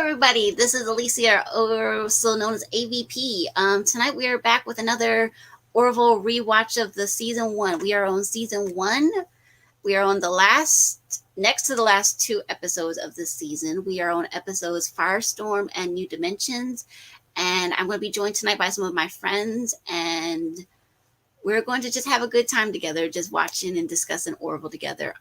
everybody. This is Alicia, also known as AVP. Tonight we are back with another Orville rewatch of the season one. We are on season one. We are on the next to the last two episodes of this season. We are on episodes Firestorm and New Dimensions. And I'm going to be joined tonight by some of my friends. And we're going to just have a good time together, just watching and discussing Orville together.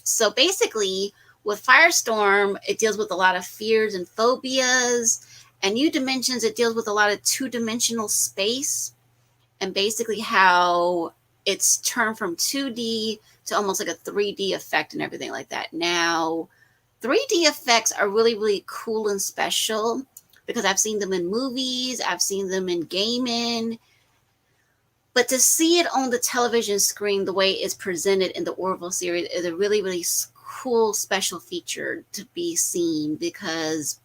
So basically, with Firestorm, it deals with a lot of fears and phobias. And New Dimensions, it deals with a lot of two-dimensional space and basically how it's turned from 2D to almost like a 3D effect and everything like that. Now, 3D effects are really, really cool and special because I've seen them in movies, I've seen them in gaming, but to see it on the television screen the way it's presented in the Orville series is a really, really cool special feature to be seen, because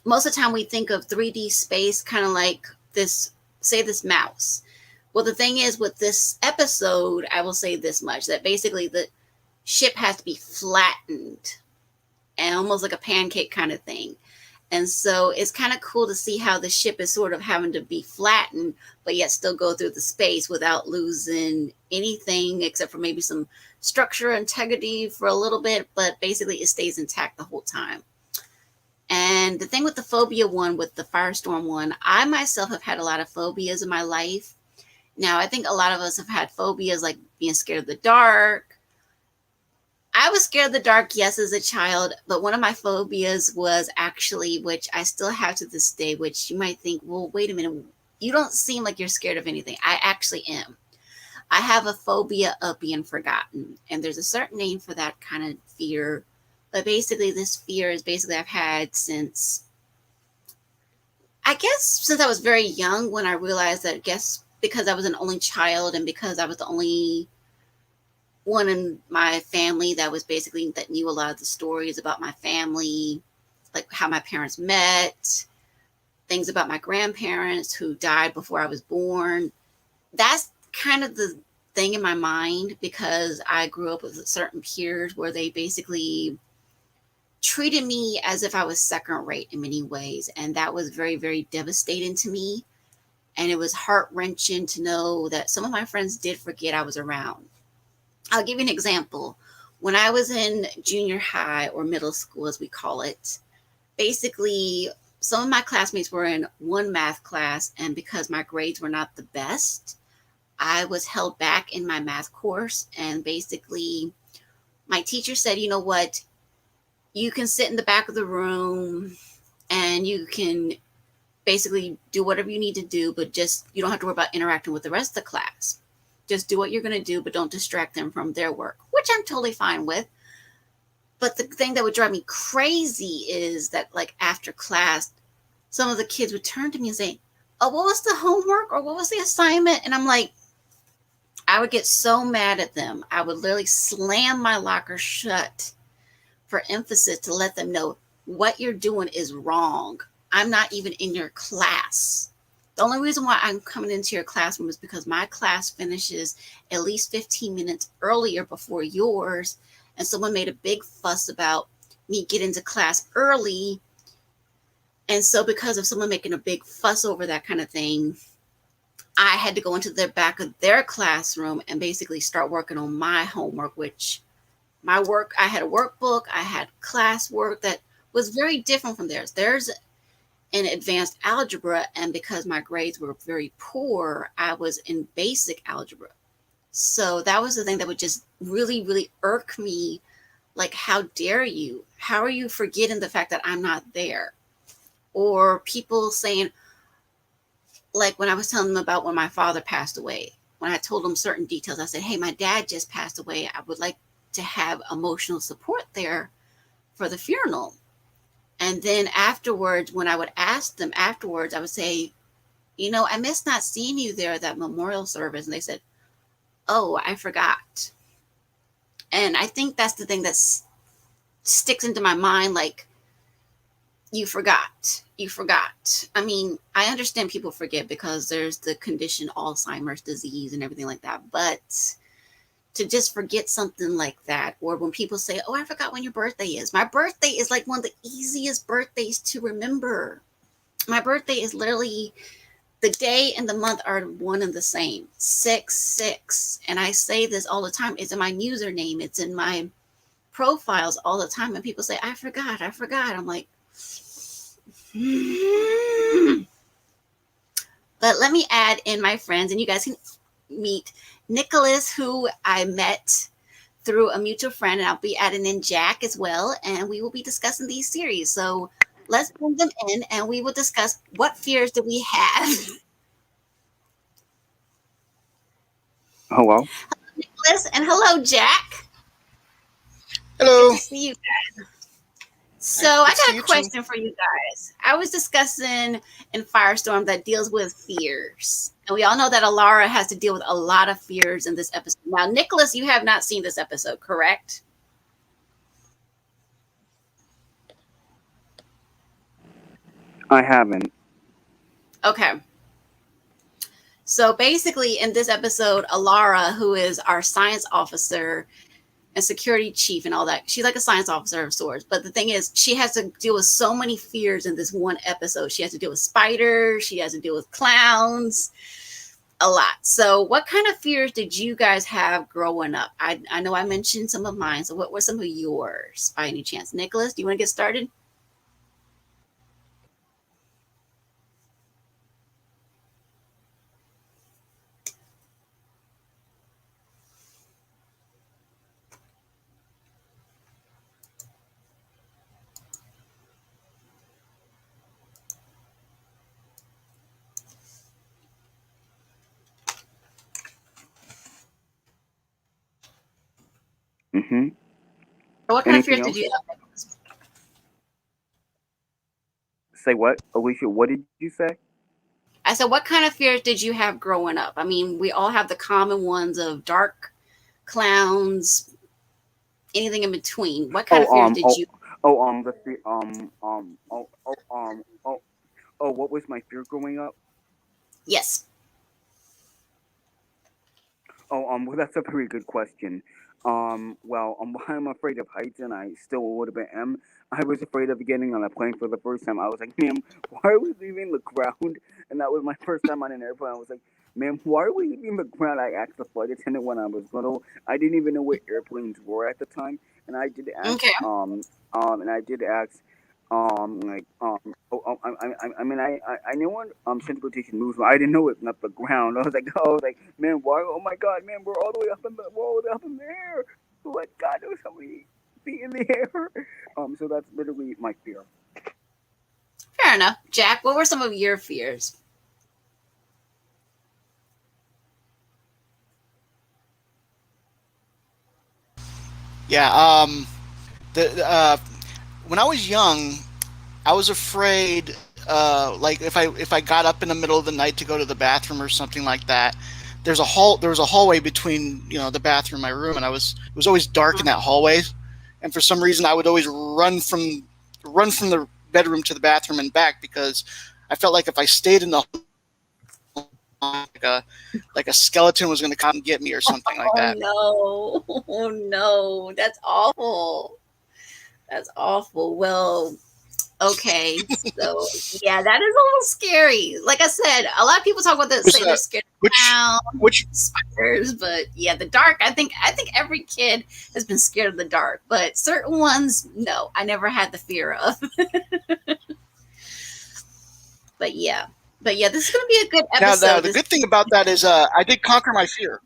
most of the time we think of 3D space kind of like this, say this mouse. Well, the thing is with this episode, I will say this much, that basically the ship has to be flattened and almost like a pancake kind of thing. And so it's kind of cool to see how the ship is sort of having to be flattened, but yet still go through the space without losing anything except for maybe some structure integrity for a little bit, but basically it stays intact the whole time. And the thing with the phobia one, with the Firestorm one, I myself have had a lot of phobias in my life. Now, I think a lot of us have had phobias like being scared of the dark. I was scared of the dark, yes, as a child, but one of my phobias was actually, which I still have to this day, which you might think, well, wait a minute, you don't seem like you're scared of anything. I actually am. I have a phobia of being forgotten, and there's a certain name for that kind of fear, but basically this fear is basically I've had since, I guess, since I was very young, when I realized that, I guess, because I was an only child and because I was the only one in my family that was basically that knew a lot of the stories about my family, like how my parents met, things about my grandparents who died before I was born. That's kind of the thing in my mind, because I grew up with certain peers where they basically treated me as if I was second rate in many ways. And that was very, very devastating to me. And it was heart-wrenching to know that some of my friends did forget I was around. I'll give you an example. When I was in junior high, or middle school as we call it, basically some of my classmates were in one math class, and because my grades were not the best, I was held back in my math course. And basically my teacher said, you know what, you can sit in the back of the room and you can basically do whatever you need to do, but just you don't have to worry about interacting with the rest of the class. Just do what you're going to do, but don't distract them from their work, which I'm totally fine with. But the thing that would drive me crazy is that, like, after class, some of the kids would turn to me and say, oh, what was the homework, or what was the assignment? And I'm like, I would get so mad at them. I would literally slam my locker shut for emphasis to let them know what you're doing is wrong. I'm not even in your class. The only reason why I'm coming into your classroom is because my class finishes at least 15 minutes earlier before yours. And someone made a big fuss about me getting to class early. And so because of someone making a big fuss over that kind of thing, I had to go into the back of their classroom and basically start working on my homework, which my work, I had a workbook, I had class work that was very different from theirs. Theirs in advanced algebra, and because my grades were very poor, I was in basic algebra. So that was the thing that would just really, really irk me. Like, how dare you? How are you forgetting the fact that I'm not there? Or people saying, like when I was telling them about when my father passed away, when I told them certain details, I said, hey, my dad just passed away. I would like to have emotional support there for the funeral. And then afterwards, when I would ask them afterwards, I would say, you know, I miss not seeing you there at that memorial service. And they said, oh, I forgot. And I think that's the thing that sticks into my mind, like, you forgot. You forgot. I mean, I understand people forget because there's the condition Alzheimer's disease and everything like that. But to just forget something like that. Or when people say, oh, I forgot when your birthday is. My birthday is like one of the easiest birthdays to remember. My birthday is literally, the day and the month are one and the same. 6/6. And I say this all the time. It's in my username. It's in my profiles all the time. And people say, I forgot. I'm like, but let me add in my friends, and you guys can meet Nicholas, who I met through a mutual friend, and I'll be adding in Jack as well, and we will be discussing these series. So let's bring them in, and we will discuss what fears do we have. Hello. Hello, Nicholas, and hello, Jack. Good Hello. to see you guys. So I Good to see got a you too. question for you guys. I was discussing in Firestorm that deals with fears. And we all know that Alara has to deal with a lot of fears in this episode. Now, Nicholas, you have not seen this episode, correct? I haven't. Okay. So basically, in this episode, Alara, who is our science officer and security chief and all that, she's like a science officer of sorts. But the thing is, she has to deal with so many fears in this one episode. She has to deal with spiders, she has to deal with clowns, a lot. So, what kind of fears did you guys have growing up? I know I mentioned some of mine. So, what were some of yours by any chance? Nicholas, do you want to get started? Mm-hmm. Or what kind of Anything fears did else? you have? Say what, Alicia? What did you say? I said, what kind of fears did you have growing up? I mean, we all have the common ones of dark clowns, anything in between. What kind Oh, of fears did you? let's see. What was my fear growing up? Yes. Well, that's a pretty good question. Why I'm afraid of heights, and I still a little bit am. I was afraid of getting on a plane for the first time. I was like, ma'am, why are we leaving the ground? And that was my first time on an airplane. I was like, ma'am, why are we leaving the ground? I asked the flight attendant when I was little. I didn't even know what airplanes were at the time, and I did ask, Okay. and I did ask, like, I mean, I knew what transportation moves, but I didn't know it not the ground. I was like, man, why? Oh my God, man, we're all the way up in the air. What God, there was so many feet in the air. So that's literally my fear. Fair enough. Jack, what were some of your fears? Yeah. The When I was young, I was afraid. Like if I got up in the middle of the night to go to the bathroom or something like that. There was a hallway between the bathroom and my room, and it was always dark in that hallway, and for some reason I would always run from the bedroom to the bathroom and back because I felt like if I stayed in the like a skeleton was going to come and get me or something like Oh that. no. Oh no. That's awful. That's awful. Well, okay. So yeah, that is a little scary. Like I said, a lot of people talk about that, Was say they're scared of which clowns, which spiders, but yeah, the dark. I think every kid has been scared of the dark, but certain ones, no, I never had the fear of. But yeah, this is gonna be a good Now episode. the This good thing about that is I did conquer my fear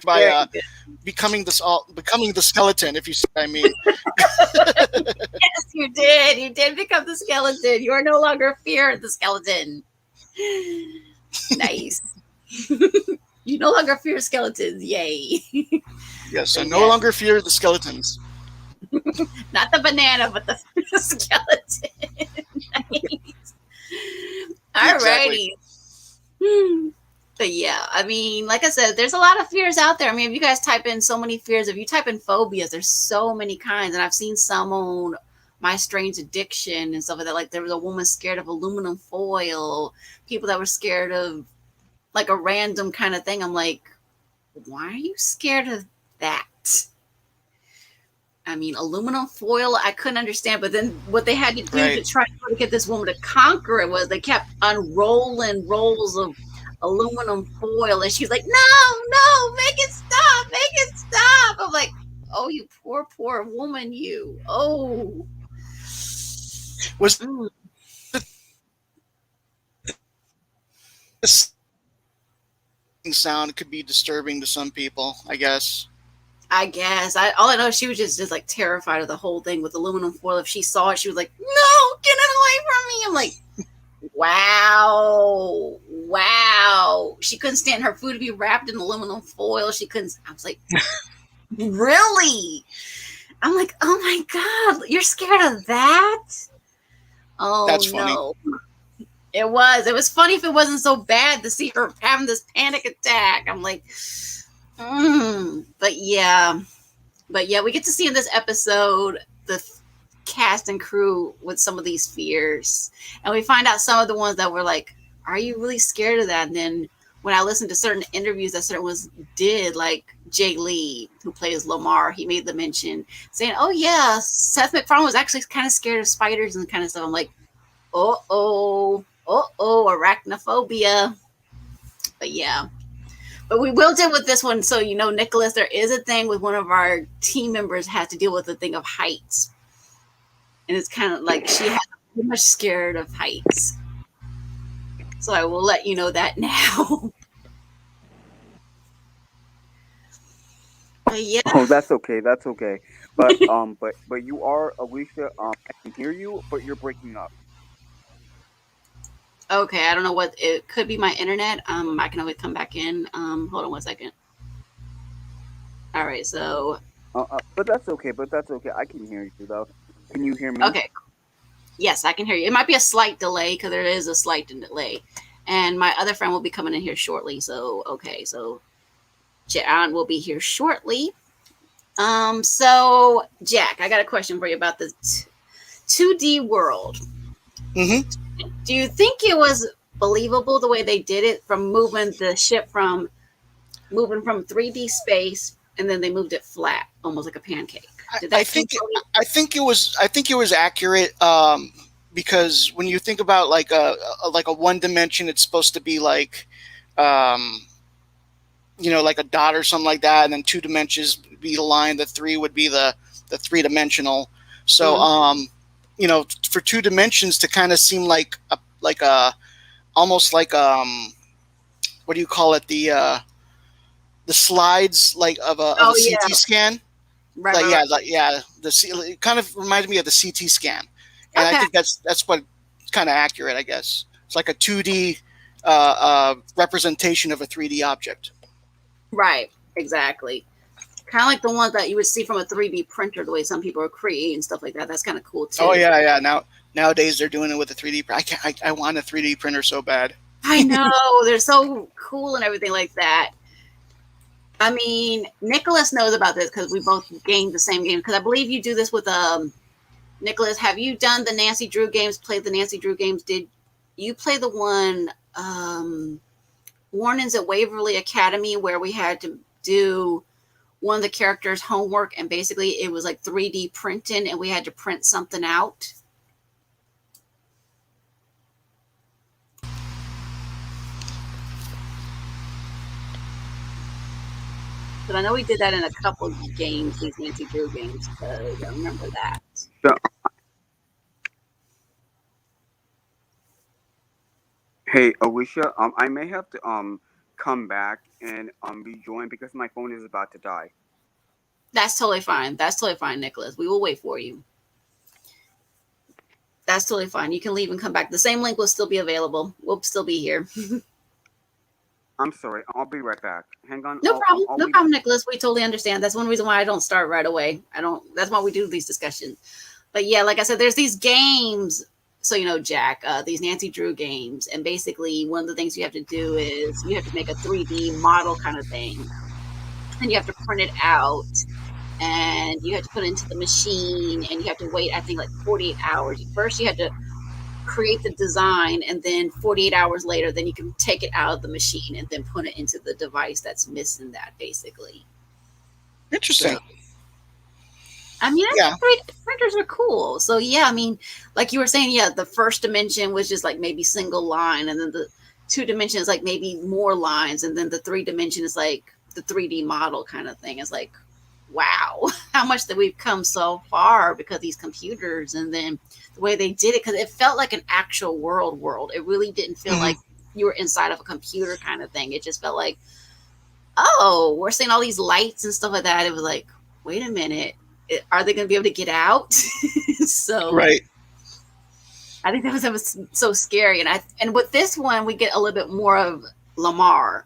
by very good. becoming the skeleton. If you see what I mean. Yes, you did. You did become the skeleton. You are no longer fear of the skeleton. Nice. You no longer fear skeletons. Yay. Yes, I But no yes, longer fear the skeletons. not the banana, but the skeleton. Nice. Exactly. Alrighty. But yeah, I mean, like I said, there's a lot of fears out there. I mean, if you guys type in so many fears, if you type in phobias, there's so many kinds. And I've seen some on My Strange Addiction and stuff like that. Like there was a woman scared of aluminum foil, people that were scared of like a random kind of thing. I'm like, why are you scared of that? I mean, aluminum foil, I couldn't understand. But then what they had to do to Right. try to get this woman to conquer it was they kept unrolling rolls of aluminum foil. And she's like, no, no, make it stop, make it stop. I'm like, oh, you poor, poor woman, you. Oh. Was Mm. this sound could be disturbing to some people, I guess. I guess. All I know is she was just like terrified of the whole thing with aluminum foil. If she saw it, she was like, no, get it away from me. I'm like, wow, wow. She couldn't stand her food to be wrapped in aluminum foil. She couldn't. I was like, really? I'm like, oh my God, you're scared of that? Oh That's funny. no. It was. It was funny if it wasn't so bad to see her having this panic attack. I'm like, but yeah. But yeah, we get to see in this episode the cast and crew with some of these fears. And we find out some of the ones that were like, are you really scared of that? And then when I listened to certain interviews that certain ones did, like Jay Lee, who plays Lamar, he made the mention saying, oh yeah, Seth MacFarlane was actually kind of scared of spiders and kind of stuff. I'm like, oh, arachnophobia. But yeah. But we will deal with this one. So, you know, Nicholas, there is a thing with one of our team members has to deal with the thing of heights. And it's kind of like she has pretty much scared of heights. So I will let you know that now. But yeah. Oh, that's okay. That's okay. But but you are Alicia. I can hear you, but you're breaking up. Okay, I don't know what it could be my internet. I can always come back in. Hold on one second. All right, so But that's okay. But that's okay. I can hear you though. Can you hear me? okay. Yes, I can hear you. It might be a slight delay because there is a slight delay. And my other friend will be coming in here shortly. So okay, so Jan will be here shortly. So Jack, I got a question for you about the 2D world. Mm-hmm. Do you think it was believable the way they did it from moving the ship from 3D space and then they moved it flat, almost like a pancake? Did that I think it was accurate because when you think about like a one dimension, it's supposed to be like like a dot or something like that, and then 2 dimensions would be the line. The 3 would be the 3-dimensional. So for 2 dimensions to kind of seem like a almost like what do you call it, the slides like of a CT scan. Right, It kind of reminded me of the CT scan, and I think that's what kind of accurate, I guess. It's like a 2D representation of a 3D object. Right, exactly. Kind of like the ones that you would see from a 3D printer, the way some people are creating stuff like that. That's kind of cool too. Oh yeah. Nowadays they're doing it with a 3D. I want a 3D printer so bad. I know, they're so cool and everything like that. I mean, Nicholas knows about this because we both gamed the same game. Because I believe you do this with Nicholas. Have you done the Nancy Drew games? Played the Nancy Drew games? Did you play the one Warnings at Waverly Academy where we had to do one of the characters' homework and basically it was like 3D printing and we had to print something out? But I know we did that in a couple of games, these Nancy Drew games, because I remember that. So, hey, Alicia. I may have to come back and rejoin because my phone is about to die. That's totally fine. That's totally fine, Nicholas. We will wait for you. That's totally fine. You can leave and come back. The same link will still be available. We'll still be here. I'm sorry. I'll be right back. Hang on. No problem. No problem, Nicholas. We totally understand. That's one reason why I don't start right away. That's why we do these discussions. But yeah, like I said, there's these games. So, Jack, these Nancy Drew games. And basically one of the things you have to do is you have to make a 3D model kind of thing. And you have to print it out. And you have to put it into the machine. And you have to wait, I think, like 48 hours. First, you have to create the design, and then 48 hours later, then you can take it out of the machine and then put it into the device that's missing that, basically. Interesting. So, I mean, I Yeah. think 3D printers are cool. So yeah, I mean, like you were saying, yeah, the first dimension was just like maybe single line, and then the 2 dimension is like maybe more lines, and then the 3 dimension is like the 3D model kind of thing. It's like, wow, how much that we've come so far because of these computers, and then the way they did it, because it felt like an actual world. It really didn't feel like you were inside of a computer kind of thing. It just felt like, oh, we're seeing all these lights and stuff like that. It was like, wait a minute, are they going to be able to get out? So Right. I think that was so scary. And with this one, we get a little bit more of Lamar.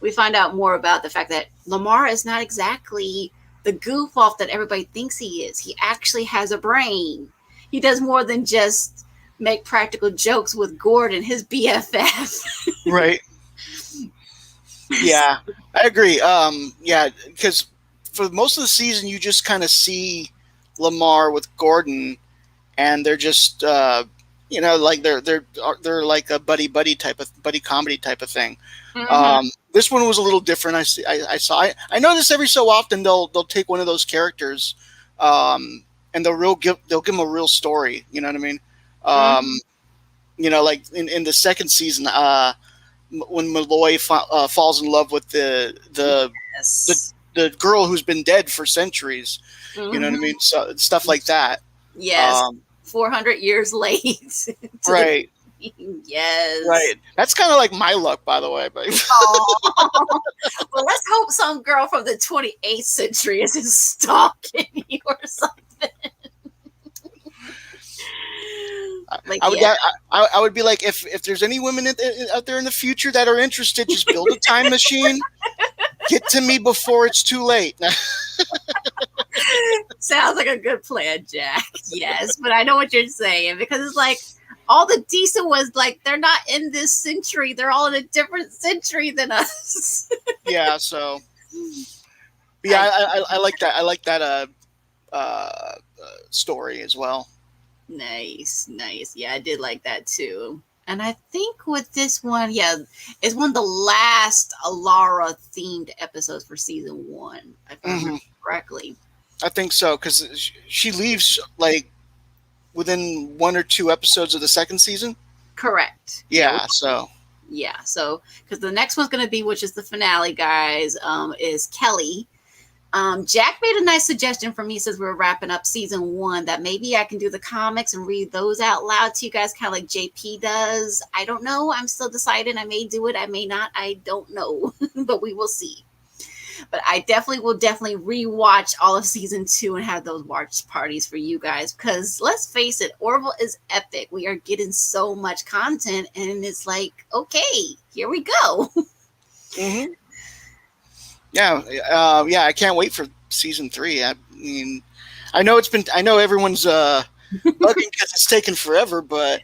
We find out more about the fact that Lamar is not exactly the goof off that everybody thinks he is. He actually has a brain. He does more than just make practical jokes with Gordon, his BFF. Right. Yeah, I agree. Yeah, because for most of the season, you just kind of see Lamar with Gordon, and they're just like they're like a buddy comedy type of thing. Mm-hmm. This one was a little different. I notice every so often they'll take one of those characters, and they'll give them a real story. You know what I mean? Like in the second season, when Malloy falls in love with the girl who's been dead for centuries. You know what I mean? So stuff like that. Yes. 400 years late. Right. Yes. Right. That's kind of like my luck, by the way. But well, let's hope some girl from the 28th century isn't stalking you or something. Like, I would be like, if there's any women out there in the future that are interested, just build a time machine, get to me before it's too late. Sounds like a good plan, Jack. Yes, but I know what you're saying, because it's like all the decent ones, like, they're not in this century. They're all in a different century than us. Yeah, so yeah, I like that. I like that story as well. Nice. Yeah, I did like that too. And I think with this one, yeah, it's one of the last Alara themed episodes for season 1, if I remember correctly. I think so, because she leaves like within 1 or 2 episodes of the second season. Correct. Yeah. So because the next one's going to be, which is the finale, guys, is Kelly. Jack made a nice suggestion for me since we're wrapping up season 1 that maybe I can do the comics and read those out loud to you guys, kind of like JP does. I don't know. I'm still deciding. I may do it. I may not. I don't know, but we will see. But I will definitely rewatch all of season 2 and have those watch parties for you guys. Because let's face it, Orville is epic. We are getting so much content, and it's like, okay, here we go. Yeah, I can't wait for season 3. I mean, I know everyone's bugging because it's taken forever, but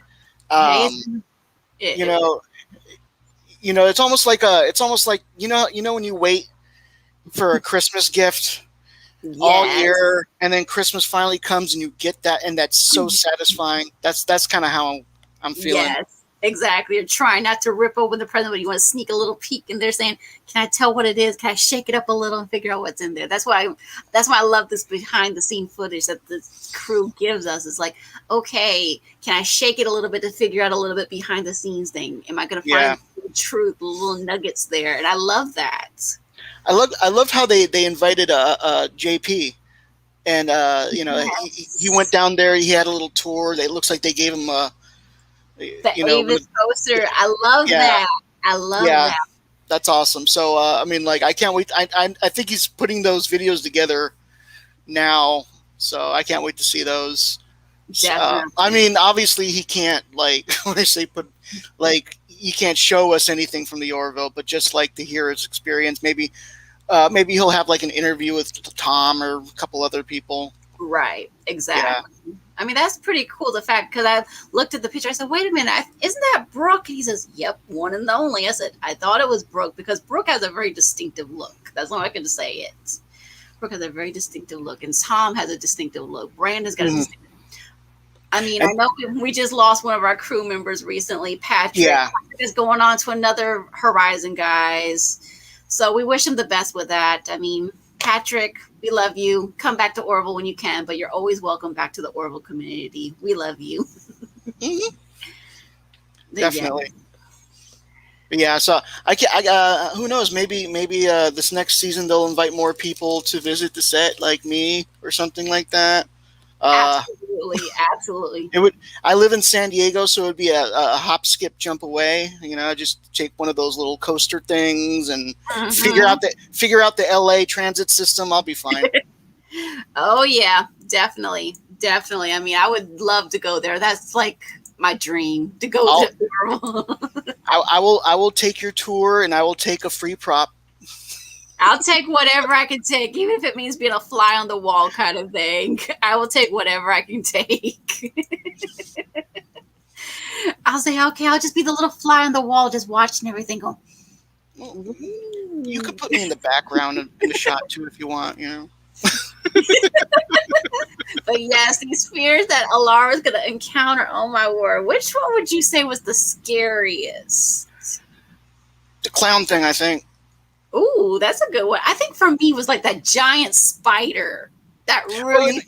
it's almost like when you wait for a Christmas gift all year, and then Christmas finally comes and you get that, and that's so satisfying. That's kind of how I'm feeling. Yes. Exactly. You're trying not to rip open the present, but you want to sneak a little peek in there saying, can I tell what it is? Can I shake it up a little and figure out what's in there? That's why I love this behind the scene footage that the crew gives us. It's like, okay, can I shake it a little bit to figure out a little bit behind the scenes thing? Am I going to find the truth, the little nuggets there? And I love that. I love how they invited JP, and he went down there. He had a little tour. It looks like they gave him the Avis poster. I love that. I love that. That's awesome. So I mean, like, I can't wait. I think he's putting those videos together now, so I can't wait to see those. I mean, obviously he can't, like, when I say he can't show us anything from the Orville, but just like to hear his experience. Maybe he'll have like an interview with Tom or a couple other people. Right. Exactly. Yeah. I mean, that's pretty cool. The fact, because I looked at the picture, I said, wait a minute, isn't that Brooke? And he says, yep, one and the only. I said, I thought it was Brooke, because Brooke has a very distinctive look. That's all I can say it. Brooke has a very distinctive look, and Tom has a distinctive look. Brandon's got a distinctive. I mean, I And know we just lost one of our crew members recently, Patrick. yeah, Patrick is going on to another horizon, guys. So we wish him the best with that. I mean, Patrick, we love you. Come back to Orville when you can, but you're always welcome back to the Orville community. We love you. mhm, But yeah. definitely. But yeah, so who knows? Maybe this next season they'll invite more people to visit the set, like me or something like that. Uh, Absolutely, absolutely. it would. I live in San Diego, so it would be a hop, skip, jump away. Just take one of those little coaster things and Mhm. figure out the LA transit system. I'll be fine. Oh yeah, definitely, definitely. I mean, I would love to go there. That's like my dream to go I'll to Orville. I will take your tour, and I will take a free prop. I'll take whatever I can take, even if it means being a fly on the wall kind of thing. I will take whatever I can take. I'll say, okay, I'll just be the little fly on the wall, just watching everything go. Well, you could put me in the background in the shot too if you want. But yes, these fears that Alara's gonna encounter. Oh my word! Which one would you say was the scariest? The clown thing, I think. Ooh, that's a good one. I think for me was like that giant spider. That Oh, really.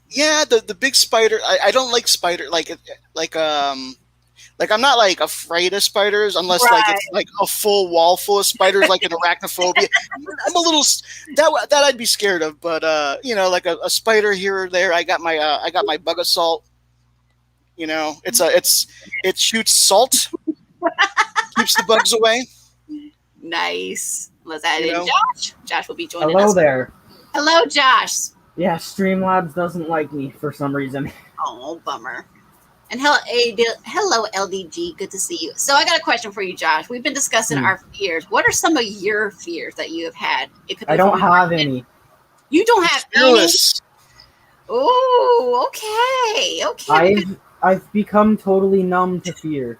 yeah, the big spider. I don't like spider like I'm not like afraid of spiders unless like Right. it's like a full wall full of spiders like an arachnophobia. I'm a little that I'd be scared of, but like a spider here or there. I got my bug assault. It shoots salt, keeps the bugs away. Nice. Let's add You in know, Josh. Josh will be joining Hello us. there. Hello, Josh. Yeah, Streamlabs doesn't like me for some reason. Oh, bummer. And hello, LDG. Good to see you. So I got a question for you, Josh. We've been discussing our fears. What are some of your fears that you have had? It could be I don't from have any. You don't have any? fearless. Oh, okay. Okay. I've become totally numb to fear.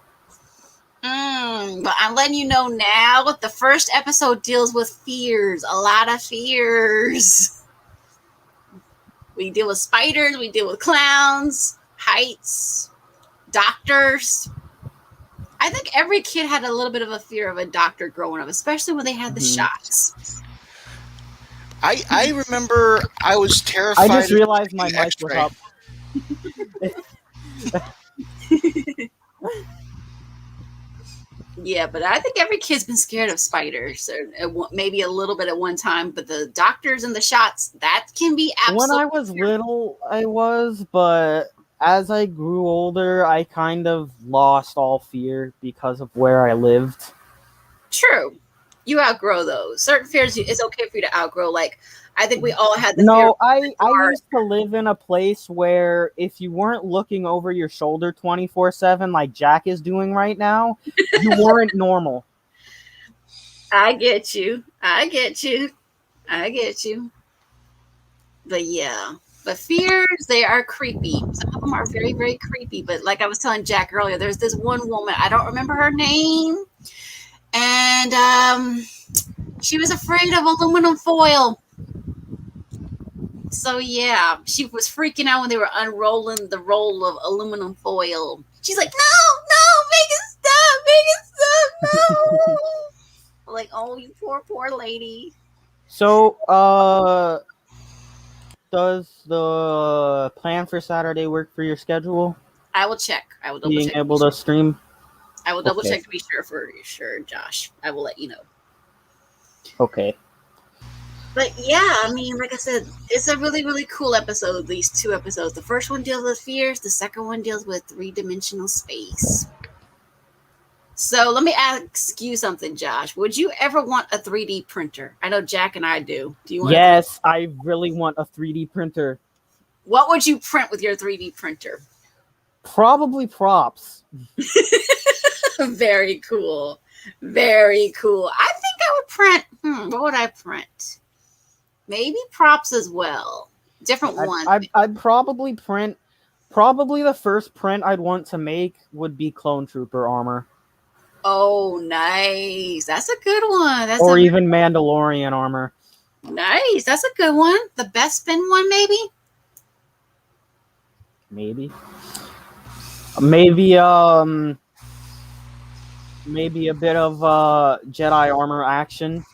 But I'm letting you know now, the first episode deals with fears. A lot of fears. We deal with spiders. We deal with clowns, heights, doctors. I think every kid had a little bit of a fear of a doctor growing up, especially when they had the shots. I remember I was terrified. I just of realized taking my an mic was X-ray. up. Yeah, but I think every kid's been scared of spiders, or maybe a little bit at one time. But the doctors and the shots, that can be absolutely. When I was little, I was, but as I grew older, I kind of lost all fear because of where I lived. True. You outgrow those. Certain fears, it's okay for you to outgrow. Like, I think we all had the fear. No, I used to live in a place where if you weren't looking over your shoulder 24/7 like Jack is doing right now, you weren't normal. I get you. I get you. I get you. But yeah. But fears, they are creepy. Some of them are very, very creepy. But like I was telling Jack earlier, there's this one woman, I don't remember her name. And she was afraid of aluminum foil. So yeah, she was freaking out when they were unrolling the roll of aluminum foil. She's like, no, make it stop, no. I'm like, oh, you poor lady. So, does the plan for Saturday work for your schedule? I will check. I will double Being check. able to stream? I will double Okay. check to be sure for sure, Josh. I will let you know. Okay. But yeah, I mean, like I said, it's a really, really cool episode, these two episodes. The first one deals with fears. The second one deals with three-dimensional space. So let me ask you something, Josh. Would you ever want a 3D printer? I know Jack and I do. Do you want Yes, I really want a 3D printer. What would you print with your 3D printer? Probably props. Very cool. Very cool. I think I would print, what would I print? Maybe props as well. Different ones. I'd probably print. Probably the first print I'd want to make would be Clone Trooper armor. Oh, nice. That's a good one. Or even Mandalorian armor. Nice. That's a good one. The best spin one, maybe? maybe. Maybe maybe a bit of Jedi armor action.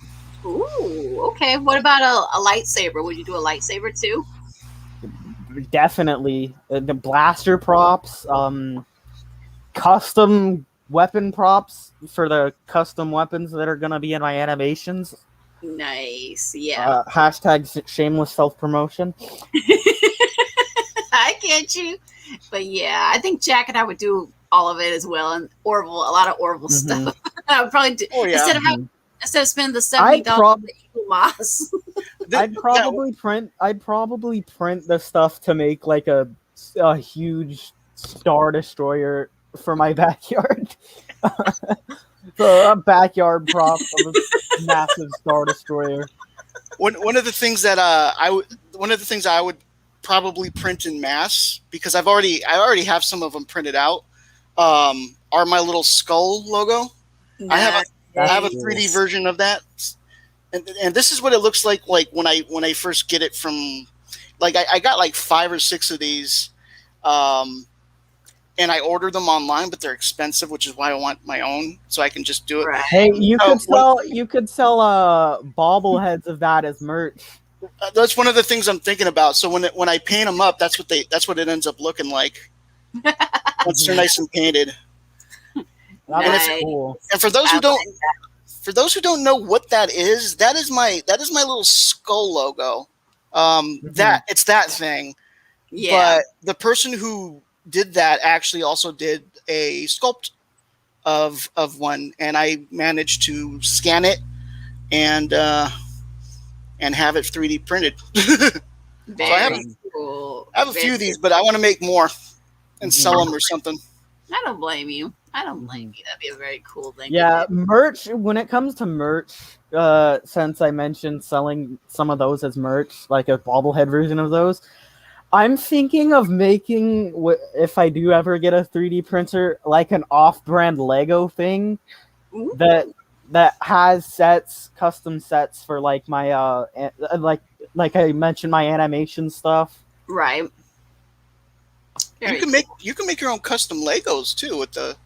Ooh, okay. What about a lightsaber? Would you do a lightsaber too? Definitely the blaster props, custom weapon props for the custom weapons that are gonna be in my animations. Nice. Yeah. Hashtag shameless self promotion. I get you. But yeah, I think Jack and I would do all of it as well, and Orville, a lot of Orville stuff. I would probably do Oh yeah. instead of spending the $70 Moss. I'd probably print the stuff to make like a huge Star Destroyer for my backyard. So a backyard prop of a massive Star Destroyer. One of the things that I would probably print in mass, because I already have some of them printed out, are my little skull logo. Nice. I have a 3D version of that, and this is what it looks like when I first get it from, like I got like 5 or 6 of these, and I ordered them online, but they're expensive, which is why I want my own, so I can just do it. Right. Hey, you could sell bobbleheads of that as merch. That's one of the things I'm thinking about. So when I paint them up, that's what it ends up looking like once they're nice and painted. That's cool. And for those who don't know what that is my little skull logo. It's that thing. Yeah. But the person who did that actually also did a sculpt of one, and I managed to scan it and have it 3D printed. Very cool. I have a few of these, but I want to make more and sell them or something. I don't blame you. That'd be a very cool thing. Yeah, merch. When it comes to merch, since I mentioned selling some of those as merch, like a bobblehead version of those, I'm thinking of making, if I do ever get a 3D printer, like an off-brand Lego thing. Ooh. that has custom sets for like my like I mentioned, my animation stuff. Right. You can make your own custom Legos too with the.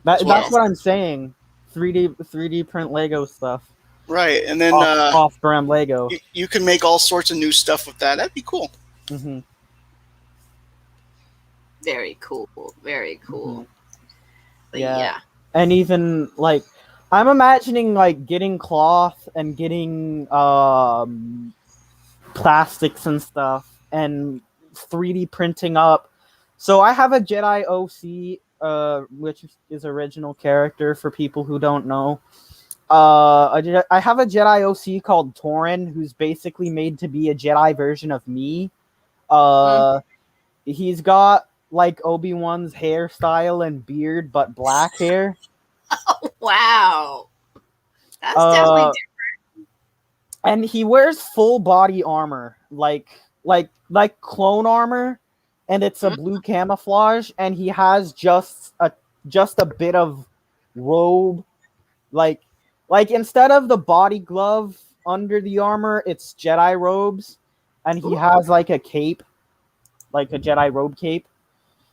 That's what I'm saying. 3D print Lego stuff. Right, and then off-brand Lego. You can make all sorts of new stuff with that. That'd be cool. Mm-hmm. Very cool. Very cool. Mm-hmm. But yeah. And even like I'm imagining like getting cloth and getting plastics and stuff and 3D printing up. So I have a Jedi OC, which is original character for people who don't know. I have a Jedi OC called Torin, who's basically made to be a Jedi version of me. He's got like Obi-Wan's hairstyle and beard, but black hair. Oh, wow. That's definitely different. And he wears full body armor, like clone armor, and it's a blue camouflage, and he has just a bit of robe, like instead of the body glove under the armor, it's Jedi robes, and he has like a cape, like a Jedi robe cape.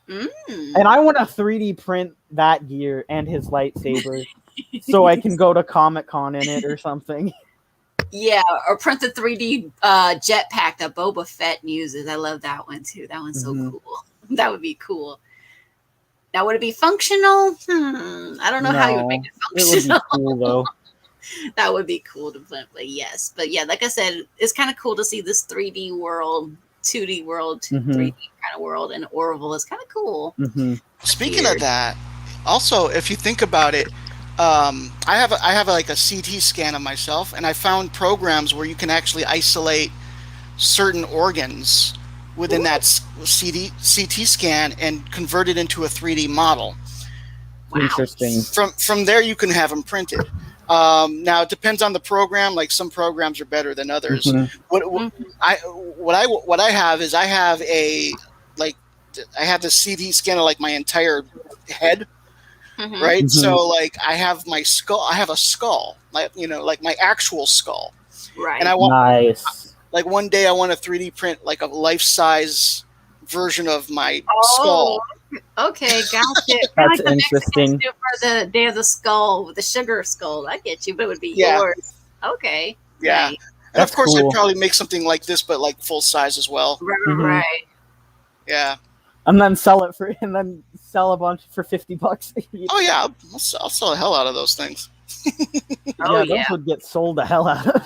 And I want to 3D print that gear and his lightsaber so I can go to Comic-Con in it or something. Yeah, or print the 3D jetpack that Boba Fett uses. I love that one too. That one's so cool. That would be cool. Now, would it be functional? I don't know how you would make it functional. It would be cool though. That would be cool to print, but yes. But yeah, like I said, it's kind of cool to see this 3D world, 2D world, 3D kind of world, and Orville is kind of cool. Speaking of that, also, if you think about it, I have like a CT scan of myself, and I found programs where you can actually isolate certain organs within that CT scan and convert it into a 3D model. Wow. Interesting. From there, you can have them printed. Now it depends on the program. Like some programs are better than others. What I have is I have the CT scan of like my entire head. Right. So like I have my skull. I have a skull, like like my actual skull. Right. And I want nice. Like one day I want to 3D print like a life-size version of my Oh, skull. okay, gotcha. That's the interesting. Mexicans do for the Day of the Skull, with the sugar skull. I get you, but it would be Yeah. yours. Okay. Yeah. Nice. And That's of course, cool. I'd probably make something like this, but like full size as well. Right, Mhm. right. Yeah. And then sell a bunch for $50 each. Oh yeah, I'll sell the hell out of those things. Oh, Those yeah. would get sold the hell out of.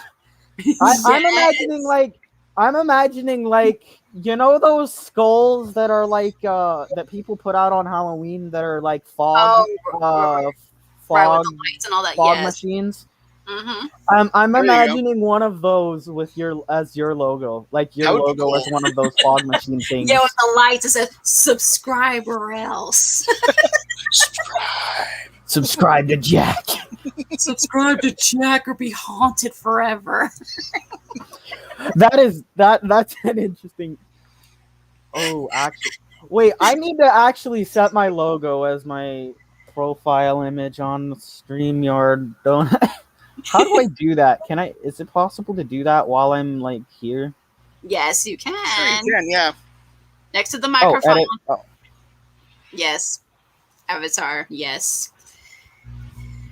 I'm imagining like you know those skulls that are like that people put out on Halloween that are like Oh, fog right, with the lights and all that. fog Yes. machines. Mm-hmm. I'm There you go. imagining one of those with your logo, like your That would be logo as cool. one of those fog machine things. Yeah, with the lights, it says "subscribe or else." Subscribe to Jack. Subscribe to Jack or be haunted forever. That's an interesting. Oh, actually, wait. I need to actually set my logo as my profile image on StreamYard, don't I? How do I do that? Can I? Is it possible to do that while I'm like here? Yes, you can. Sure you can, yeah. Next to the Oh, microphone. edit. Oh, Yes. Avatar. Yes.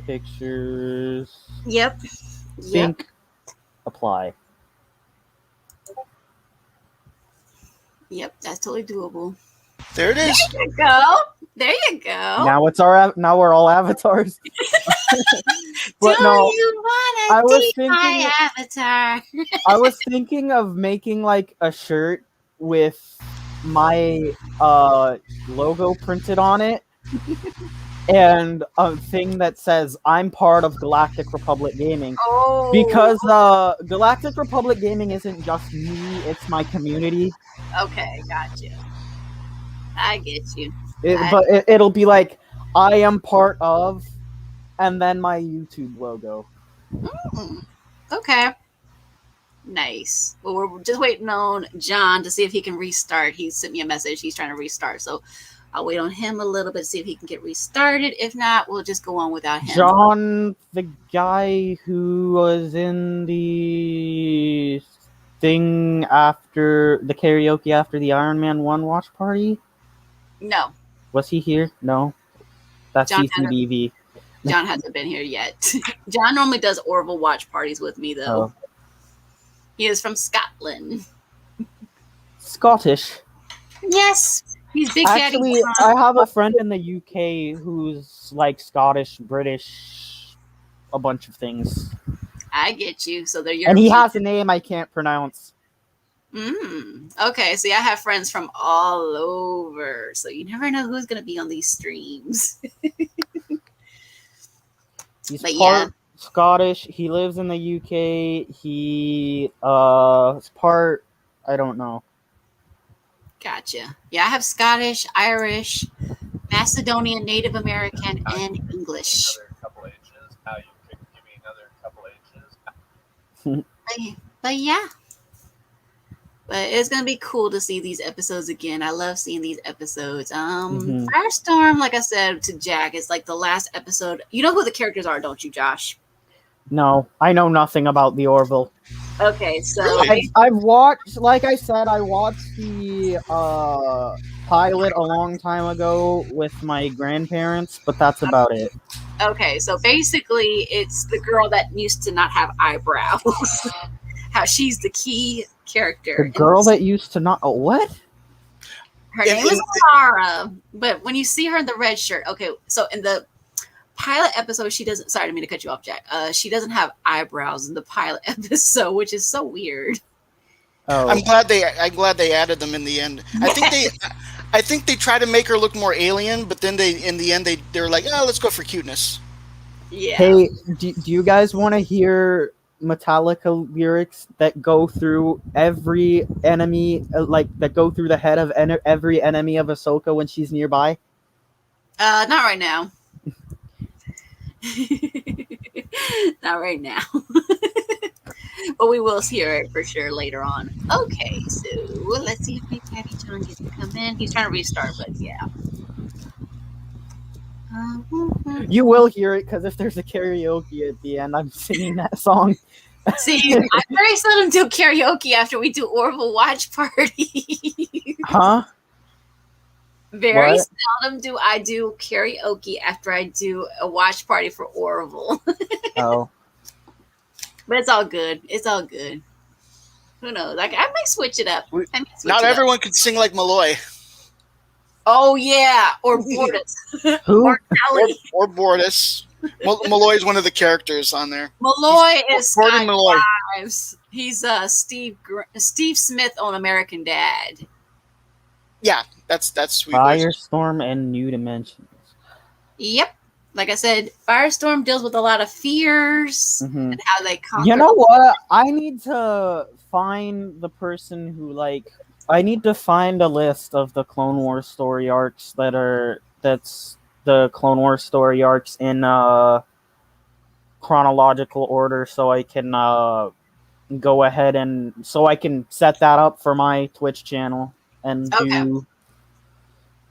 pictures. Yep. Sync. Apply. Yep. That's totally doable. There it is. There you go. There you go. Now now we're all avatars. But Do no, you I wanna was be my thinking- avatar? I was thinking of making like a shirt with my logo printed on it and a thing that says I'm part of Galactic Republic Gaming. Oh. Because Galactic Republic Gaming isn't just me, it's my community. Okay, gotcha. I get you. But it'll be like I am part of, and then my YouTube logo. Okay. Nice. Well, we're just waiting on John to see if he can restart. He sent me a message. He's trying to restart. So I'll wait on him a little bit to see if he can get restarted. If not, we'll just go on without him. John, the guy who was in the thing after the karaoke after the Iron Man 1 watch party? No, Was he here? No. That's John CCDV. John hasn't been here yet. John normally does Orville watch parties with me, though. Oh. He is from Scotland. Scottish. Yes, he's Big Daddy. Actually, I have a friend in the UK who's like Scottish, British, a bunch of things. I get you. So they're And he European. has a name I can't pronounce. Okay, see, I have friends from all over, so you never know who's going to be on these streams. He's But part Scottish. He lives in the UK. He is part I don't know. Gotcha. Yeah, I have Scottish, Irish, Macedonian, Native American, and English. Another couple H's. How you could give me another couple H's. But yeah. But it's gonna be cool to see these episodes again. I love seeing these episodes. Mhm. Firestorm, like I said to Jack, is like the last episode. You know who the characters are, don't you, Josh? No, I know nothing about the Orville. Okay, so Really? I've watched, like I said, I watched the pilot a long time ago with my grandparents, but that's about it. okay, so basically it's the girl that used to not have eyebrows. How she's the key character. The girl that used to not. Oh, what? Her name is Lara, but when you see her in the red shirt, okay, so in the pilot episode, she doesn't. Sorry, I didn't mean to cut you off, Jack. She doesn't have eyebrows in the pilot episode, which is so weird. Oh, I'm glad they added them in the end. I think they try to make her look more alien, but then in the end they were like, oh, let's go for cuteness. Yeah. hey, do you guys want to hear Metallica lyrics that go through every enemy, that go through the head of every enemy of Ahsoka when she's nearby? Not right now. Not right now. But we will hear it for sure later on. Okay, so let's see if Big Daddy John gets to come in. He's trying to restart, but yeah. You will hear it because if there's a karaoke at the end, I'm singing that song. See, I very seldom do karaoke after we do Orville watch party. Huh? Very What? seldom do I do karaoke after I do a watch party for Orville. Oh, But it's all good. It's all good. Who knows? I might switch it up. We- I might switch Not it up. everyone can sing like Malloy Oh yeah, or Bortus, who? or Kelly. or Bortus. Malloy is one of the characters on there. Malloy is Gordon Sky Malloy. Ives. He's Steve Smith on American Dad. Yeah, that's sweet. Firestorm and New Dimensions. Yep. Like I said, Firestorm deals with a lot of fears Mhm. and how they conquer. You know what? I need to find the person who I need to find a list of the Clone Wars story arcs that's the Clone Wars story arcs in chronological order, so I can go ahead and so I can set that up for my Twitch channel and Okay. do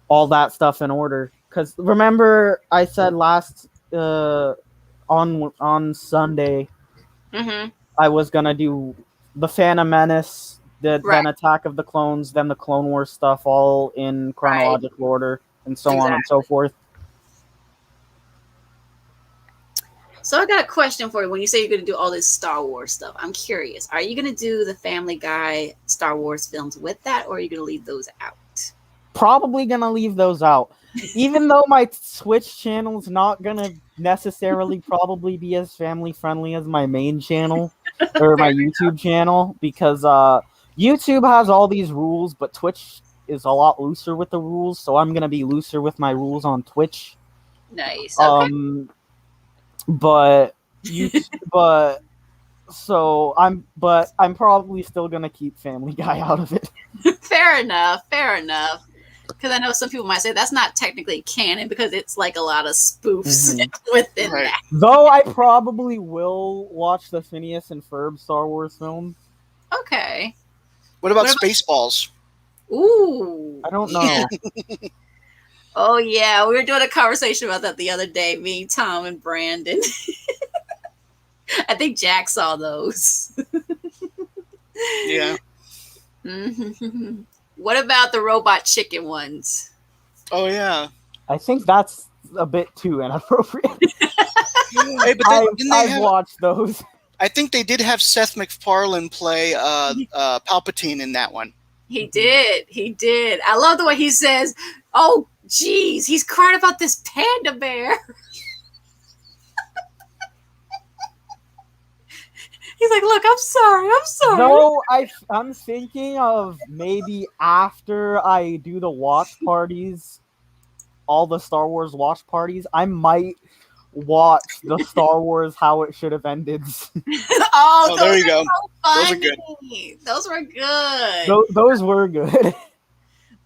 all that stuff in order. Because remember, I said last on Sunday Mm-hmm. I was gonna do the Phantom Menace, then Attack of the Clones, then the Clone Wars stuff, all in chronological order, and so on and so forth. So I got a question for you. When you say you're going to do all this Star Wars stuff, I'm curious. Are you going to do the Family Guy Star Wars films with that, or are you going to leave those out? Probably gonna leave those out, even though my Twitch channel's not gonna necessarily probably be as family friendly as my main channel or my YouTube channel, because YouTube has all these rules, but Twitch is a lot looser with the rules, so I'm gonna be looser with my rules on Twitch. Nice. Okay. But I'm probably still gonna keep Family Guy out of it. Fair enough. Fair enough. Because I know some people might say that's not technically canon because it's like a lot of spoofs within that. Though I probably will watch the Phineas and Ferb Star Wars film. Okay. What about Spaceballs? Ooh. I don't know. Oh yeah, we were doing a conversation about that the other day, me, Tom, and Brandon. I think Jack saw those. Yeah. Mm-hmm. What about the robot chicken ones? Oh yeah. I think that's a bit too inappropriate. Hey, but I've watched those. I think they did have Seth MacFarlane play Palpatine in that one. He did. He did. I love the way he says, "Oh, geez, he's crying about this panda bear." He's like, "Look, I'm sorry. No, I'm thinking of maybe after I do the watch parties, all the Star Wars watch parties, I might watch the Star Wars How It Should Have Ended. Oh, there you go. So those are good. Those were good. Those were good.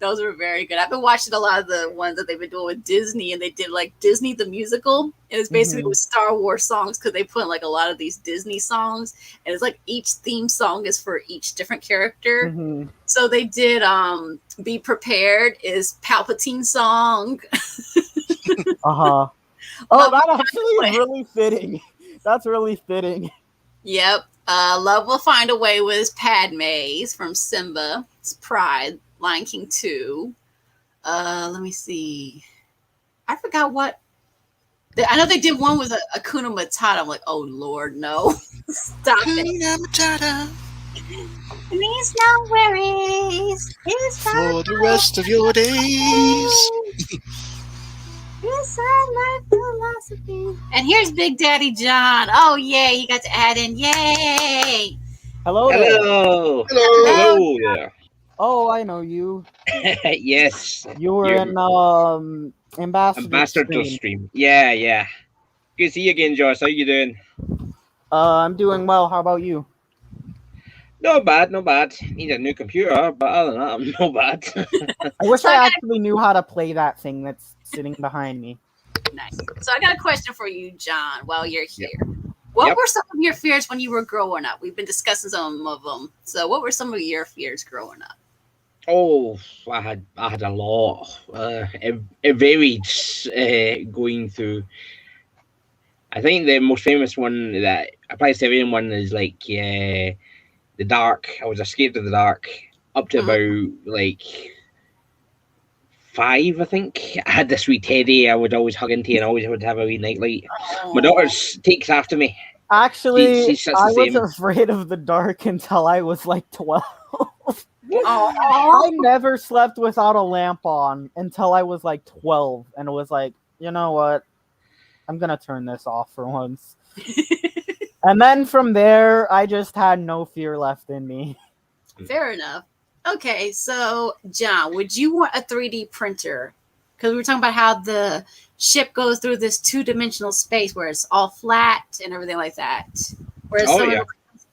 Those were very good. I've been watching a lot of the ones that they've been doing with Disney, and they did like Disney the musical, and it's basically with Star Wars songs because they put like a lot of these Disney songs, and it's like each theme song is for each different character. Mm-hmm. So they did "Be Prepared" is Palpatine song. Uh-huh. Oh, that actually is really fitting. That's really fitting. Yep. Love Will Find a Way was Padme's from Simba. It's Pride. Lion King 2. Let me see. I forgot what. I know they did one with Hakuna Matata. I'm like, oh Lord, no. Stop it. Matata. Please no worries. It's For the rest of your days. Yes, I like philosophy. And here's Big Daddy John. Oh, yay. He got to add in. Yay. Hello. Hello. Hello. Hello there. Oh, I know you. Yes. You were in Ambassador stream. Yeah. Good to see you again, Josh. How you doing? I'm doing well. How about you? Not bad. Need a new computer, but other than that, I'm not bad. I wish I actually knew how to play that thing that's sitting behind me. Nice. So I got a question for you, John, while you're here. What were some of your fears when you were growing up? We've been discussing some of them. So what were some of your fears growing up? Oh, I had a lot. It varied going through. I think the most famous one that applies to everyone is like the dark. I was scared of the dark up to about like 5, I think. I had this wee teddy I would always hug into and always would have a wee nightlight. My Oh. daughter takes after me. Actually, She's such I the was same. afraid of the dark until I was like 12. Oh. I never slept without a lamp on until I was like 12, and it was like, you know what? I'm gonna turn this off for once. And then from there, I just had no fear left in me. Fair enough. Okay, so John, would you want a 3D printer? Because we were talking about how the ship goes through this 2-dimensional space where it's all flat and everything like that. Whereas Oh, some yeah.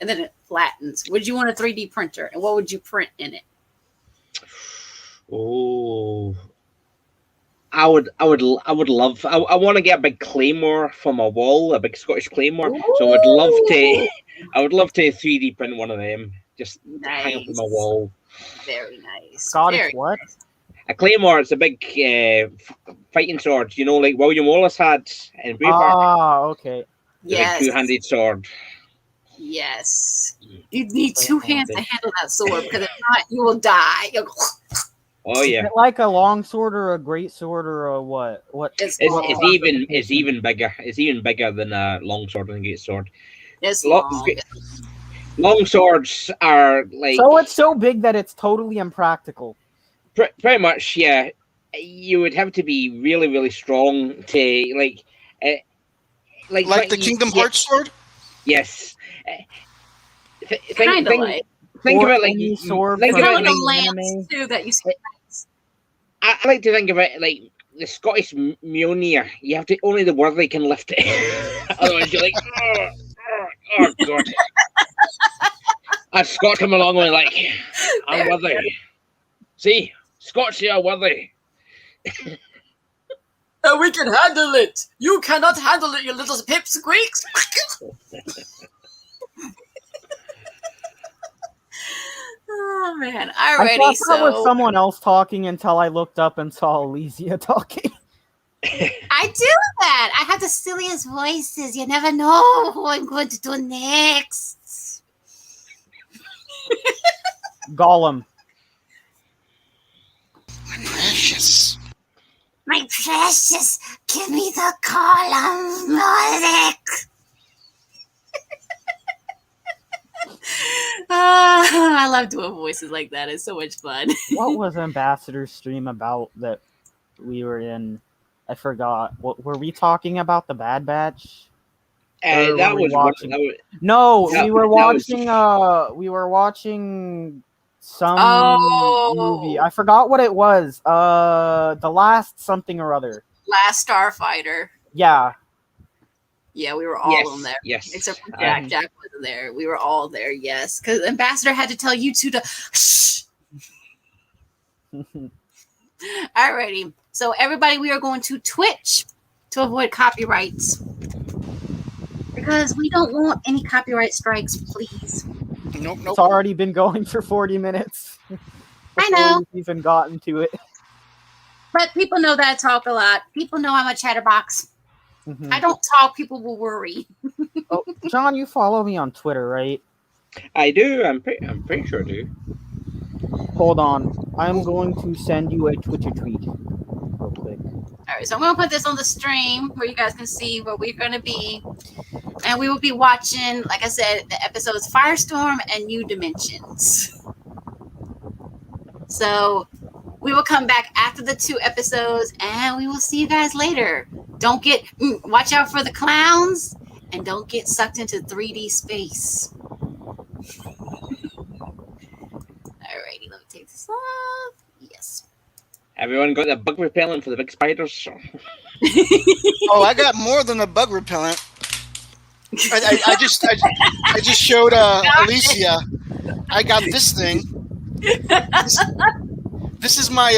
and then it flattens. Would you want a 3D printer, and what would you print in it? Oh, I would love. I want to get a big claymore from a wall, a big Scottish claymore. So I would love to. I would love to 3D print one of them. Just hang up on my Nice. wall. Very nice. Scottish Very what? A claymore. It's a big fighting sword. You know, like William Wallace had in Braveheart. Ah, okay. The Yes. big two-handed sword. Yes. You need 2 hands to handle that sword, because if not, you will die. You'll go, Oh Is yeah. it like a long sword or a great sword or a what? What? It's It's long. even bigger. It's even bigger than a long sword and a great sword. It's Lo- long. Long swords are like So it's so big that it's totally impractical. pretty much, yeah. You would have to be really, really strong to like Like the Kingdom Hearts sword? Yes. Kind of like. Think Or of it like any sword think from of Kind it of any like the like lance, too, that you see. I like to think of it like the Scottish Mjolnir. You have to only the worthy can lift it. Otherwise, you're like, oh god. I've Scott come along with like, I'm There worthy. See, Scots here are worthy. We can handle it. You cannot handle it, you little pipsqueaks. Oh man! I Alrighty, thought that was so someone else talking until I looked up and saw Elysia talking. I do that. I have the silliest voices. You never know who I'm going to do next. Gollum. Precious. My precious, give me the column music. I love doing voices like that. It's so much fun. What was Ambassador's stream about that we were in? I forgot. What were we talking about? The Bad Batch? Or That were we was one. watching? That was, No, Yeah, we were that was- watching. We were watching some Oh. movie. I forgot what it was. The Last something or other. Last Starfighter. Yeah. Yeah, we were all in there. Yes. Except for Jack. Jack wasn't there. We were all there, yes. Because Ambassador had to tell you two to shh. Alrighty. So everybody, we are going to Twitch to avoid copyrights. Because we don't want any copyright strikes, please. Nope. It's already been going for 40 minutes. I before know. we've even gotten to it. But people know that I talk a lot. People know I'm a chatterbox. Mhm. I don't talk, people will worry. Oh, John, you follow me on Twitter, right? I do. I'm pretty sure I do. Hold on. I'm going to send you a Twitter tweet real quick. Alright, so I'm going to put this on the stream where you guys can see where we're going to be. And we will be watching, like I said, the episodes Firestorm and New Dimensions. So we will come back after the 2 episodes and we will see you guys later. Don't get, watch out for the clowns and don't get sucked into 3D space. Alrighty, let me take this off. Yes. Everyone got the bug repellent for the big spiders. Oh, I got more than a bug repellent. I just showed Alicia. I got this thing. This is my